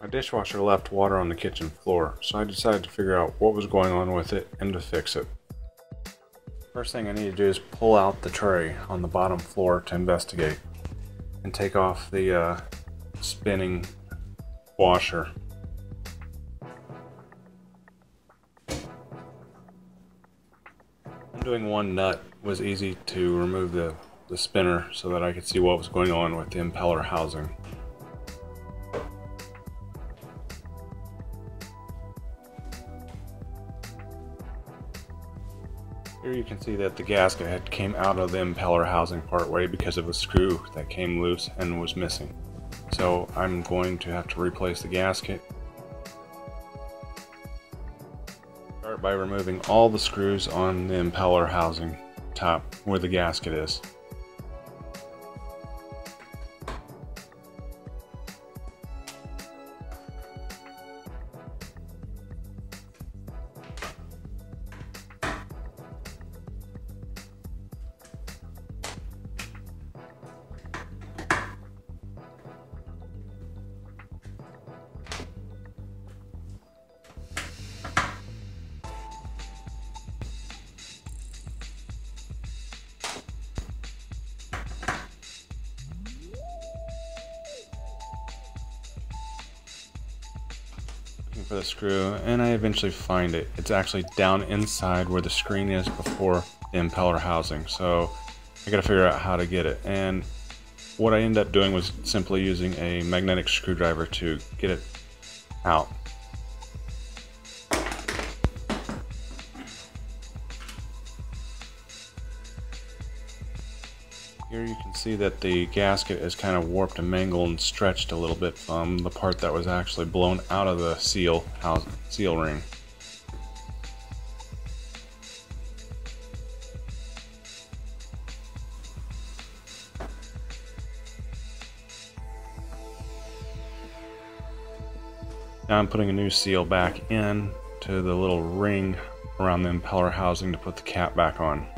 My dishwasher left water on the kitchen floor, so I decided to figure out what was going on with it and to fix it. First thing I need to do is pull out the tray on the bottom floor to investigate and take off the spinning washer. Undoing one nut was easy to remove the spinner so that I could see what was going on with the impeller housing. Here you can see that the gasket had came out of the impeller housing partway because of a screw that came loose and was missing. So I'm going to have to replace the gasket. Start by removing all the screws on the impeller housing top where the gasket is. For the screw, and I eventually find it. It's actually down inside where the screen is before the impeller housing, so I gotta figure out how to get it. And what I ended up doing was simply using a magnetic screwdriver to get it out. Here you can see that the gasket is kind of warped and mangled and stretched a little bit from the part that was actually blown out of the seal ring. Now I'm putting a new seal back in to the little ring around the impeller housing to put the cap back on.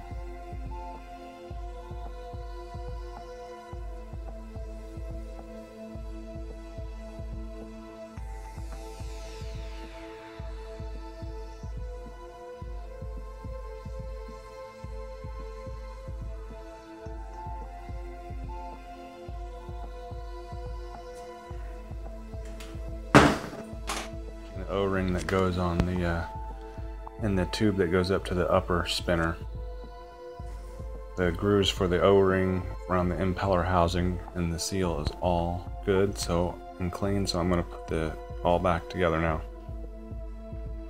O-ring that goes on the in the tube that goes up to the upper spinner. The grooves for the O-ring around the impeller housing and the seal is all good and clean, so I'm going to put it all back together now.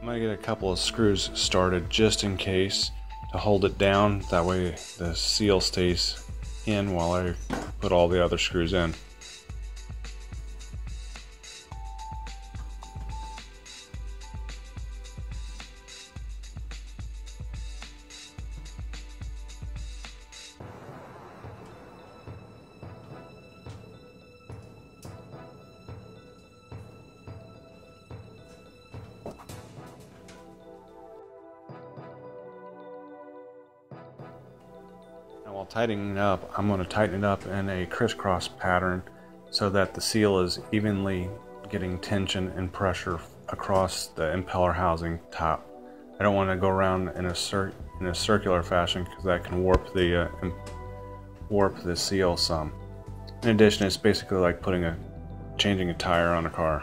I'm going to get a couple of screws started just in case to hold it down, that way the seal stays in while I put all the other screws in. While tightening it up, I'm going to tighten it up in a crisscross pattern so that the seal is evenly getting tension and pressure across the impeller housing top. I don't want to go around in a circular fashion because that can warp the seal some. In addition, it's basically like changing a tire on a car.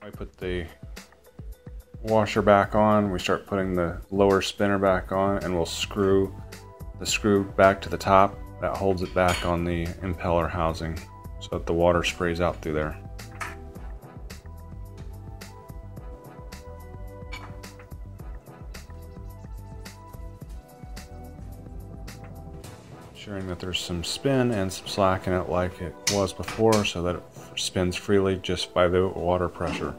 I put the washer back on, we start putting the lower spinner back on, and we'll screw the screw back to the top that holds it back on the impeller housing so that the water sprays out through there. Ensuring that there's some spin and some slack in it like it was before so that it spins freely just by the water pressure.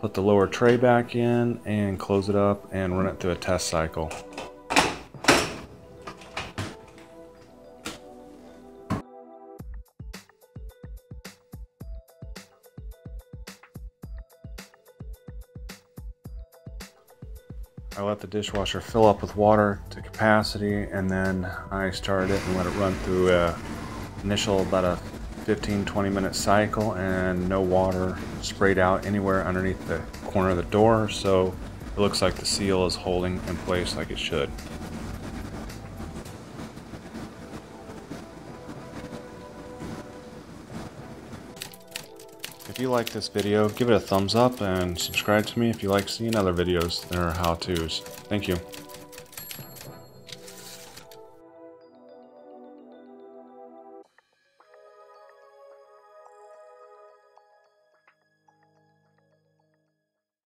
Put the lower tray back in and close it up and run it through a test cycle. I let the dishwasher fill up with water to capacity, and then I started it and let it run through a initial about a 15-20 minute cycle, and no water sprayed out anywhere underneath the corner of the door, so it looks like the seal is holding in place like it should. If you like this video, give it a thumbs up and subscribe to me if you like seeing other videos that are how-tos. Thank you.